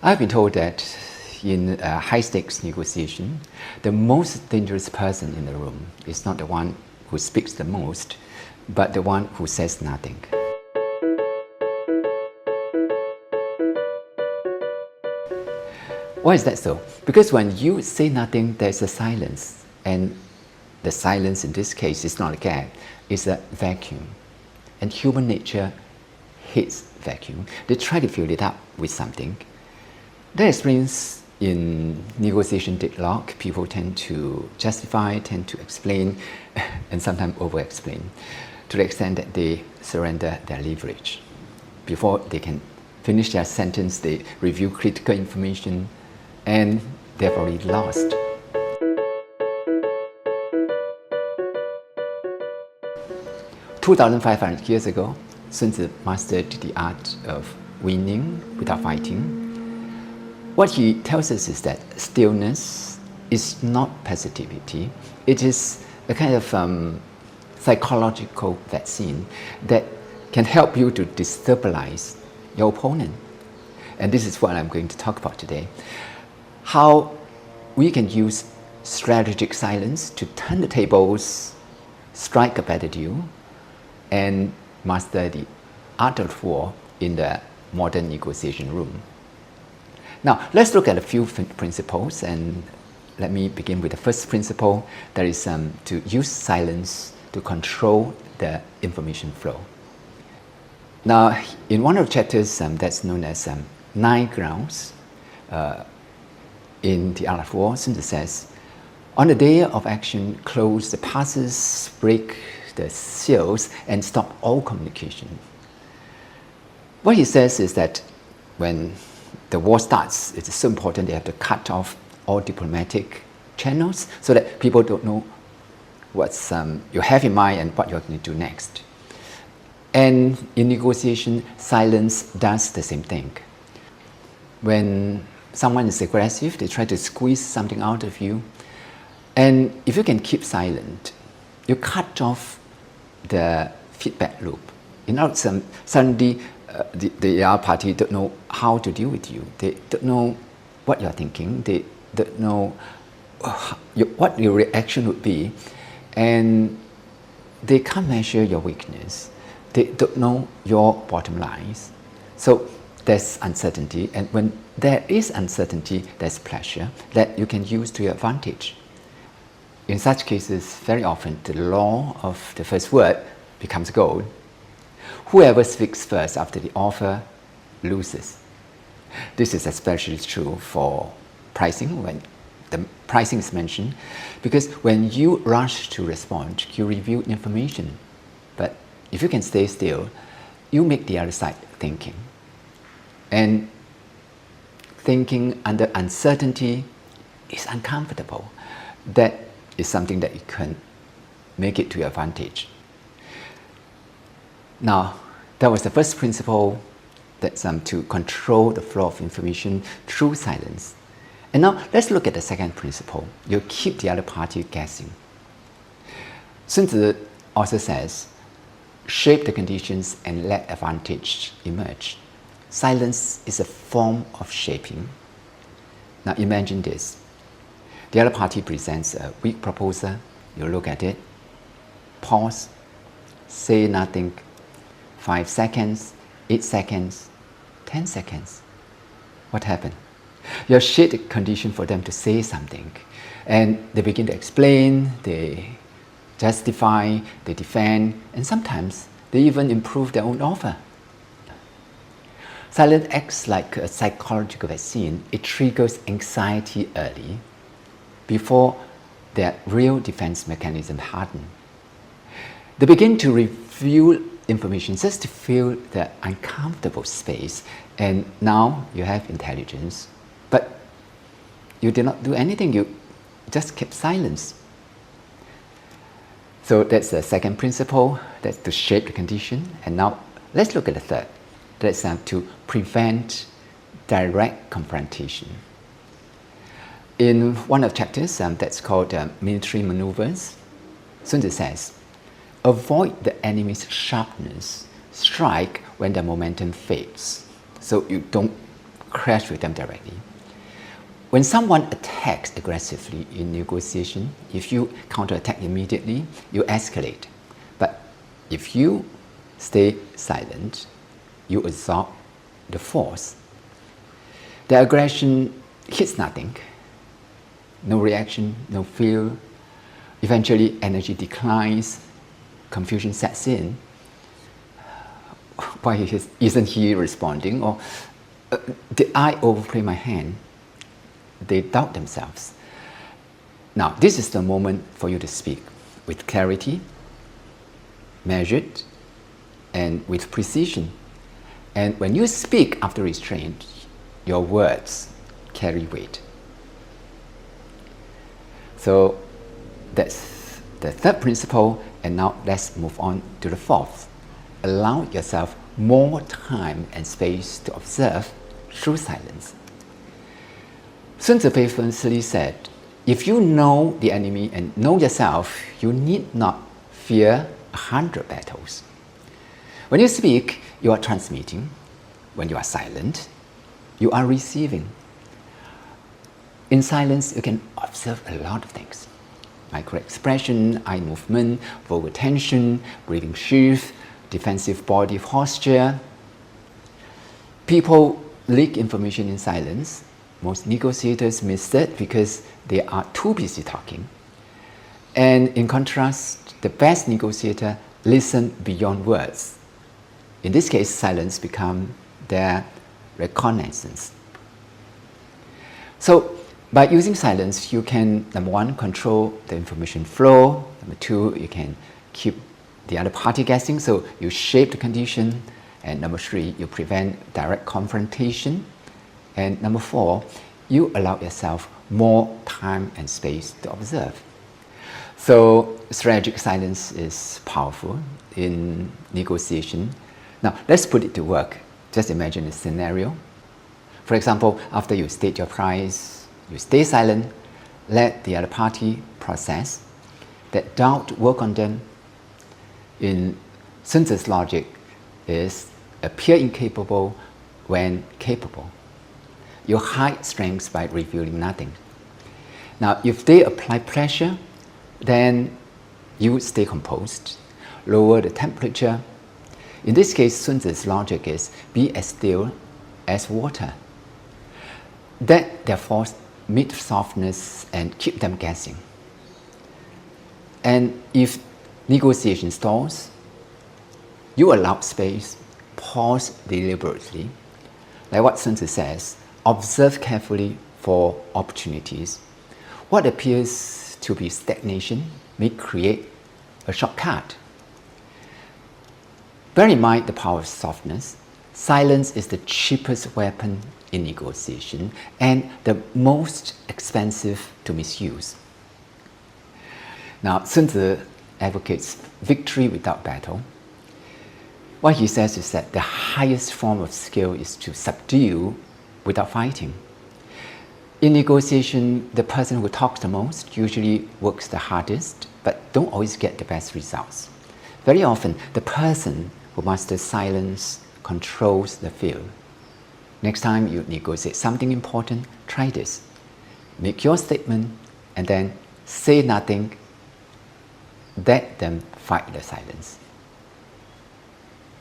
I've been told that in a high-stakes negotiation, the most dangerous person in the room is not the one who speaks the most, but the one who says nothing. Why is that so? Because when you say nothing, there's a silence. And the silence in this case is not a gap, it's a vacuum. And human nature hates vacuum. They try to fill it up with something. That explains in negotiation deadlock, people tend to justify, tend to explain, and sometimes over-explain, to the extent that they surrender their leverage. Before they can finish their sentence, they review critical information, and they've already lost. "2,500 years ago, Sun Tzu mastered the art of winning without fighting. What he tells us is that stillness is not passivity. It is a kind of psychological vaccine that can help you to destabilize your opponent. And this is what I'm going to talk about today. How we can use strategic silence to turn the tables, strike a better deal, and master the art of war in the modern negotiation room. Now, let's look at a few principles, and let me begin with the first principle, that is to use silence to control the information flow. Now, in one of the chapters that's known as 9 grounds in the art of war, Sun Tzu says, "On the day of action, close the passes, break the seals, and stop all communication." What he says is that when the war starts, it's so important they have to cut off all diplomatic channels so that people don't know what you have in mind and what you're going to do next. And in negotiation, silence does the same thing. When someone is aggressive, they try to squeeze something out of you. And if you can keep silent, you cut off the feedback loop. In other words, suddenly the other party don't know how to deal with you. They don't know what you're thinking. They don't know what your reaction would be. And they can't measure your weakness. They don't know your bottom lines. So there's uncertainty. And when there is uncertainty, there's pressure that you can use to your advantage. In such cases, very often the law of the first word becomes gold. Whoever speaks first after the offer loses. This is especially true for pricing, when the pricing is mentioned, because when you rush to respond, you reveal information. But if you can stay still, you make the other side thinking. And thinking under uncertainty is uncomfortable. That is something that you can make it to your advantage. Now, that was the first principle, that's to control the flow of information through silence. And now let's look at the second principle. You keep the other party guessing. Sun Tzu also says, shape the conditions and let advantage emerge. Silence is a form of shaping. Now imagine this. The other party presents a weak proposal. You look at it, pause, say nothing. 5 seconds, 8 seconds, 10 seconds. What happened? You have shaped the condition for them to say something. And they begin to explain, they justify, they defend, and sometimes they even improve their own offer. Silence acts like a psychological vaccine. It triggers anxiety early, before their real defense mechanism harden. They begin to reveal information just to fill the uncomfortable space, and now you have intelligence, but you did not do anything, you just kept silence. So that's the second principle, that's to shape the condition. And now let's look at the third, that's to prevent direct confrontation. In one of the chapters that's called military maneuvers, Sun Tzu says, avoid the enemy's sharpness, strike when the momentum fades. So you don't clash with them directly. When someone attacks aggressively in negotiation, if you counterattack immediately, you escalate. But if you stay silent, you absorb the force. The aggression hits nothing. No reaction, no fear. Eventually, energy declines, confusion sets in. Why isn't he responding? Or did I overplay my hand? They doubt themselves. Now, this is the moment for you to speak with clarity, measured, and with precision. And when you speak after restraint, your words carry weight. So that's the third principle, and now let's move on to the fourth. Allow yourself more time and space to observe through silence. Sun Tzu famously said, if you know the enemy and know yourself, you need not fear 100 battles. When you speak, you are transmitting. When you are silent, you are receiving. In silence, you can observe a lot of things. Micro-expression, eye movement, vocal tension, breathing shift, defensive body posture. People leak information in silence. Most negotiators miss it because they are too busy talking. And in contrast, the best negotiator listens beyond words. In this case, silence becomes their reconnaissance. So, by using silence, you can, number one, control the information flow. Number two, you can keep the other party guessing, so you shape the condition. And number three, you prevent direct confrontation. And number four, you allow yourself more time and space to observe. So strategic silence is powerful in negotiation. Now, let's put it to work. Just imagine a scenario. For example, after you state your price, you stay silent, let the other party process. That doubt work on them. In Sun Tzu's logic is appear incapable when capable. You hide strengths by revealing nothing. Now, if they apply pressure, then you stay composed, lower the temperature. In this case, Sun Tzu's logic is be as still as water. Let their force meet softness and keep them guessing. And if negotiation stalls, you allow space, pause deliberately. Like what Sun Tzu says, observe carefully for opportunities. What appears to be stagnation may create a shortcut. Bear in mind the power of softness. Silence is the cheapest weapon in negotiation and the most expensive to misuse. Now, Sun Tzu advocates victory without battle. What he says is that the highest form of skill is to subdue without fighting. In negotiation, the person who talks the most usually works the hardest, but don't always get the best results. Very often, the person who masters silence controls the field. Next time you negotiate something important, try this. Make your statement and then say nothing. Let them fight the silence.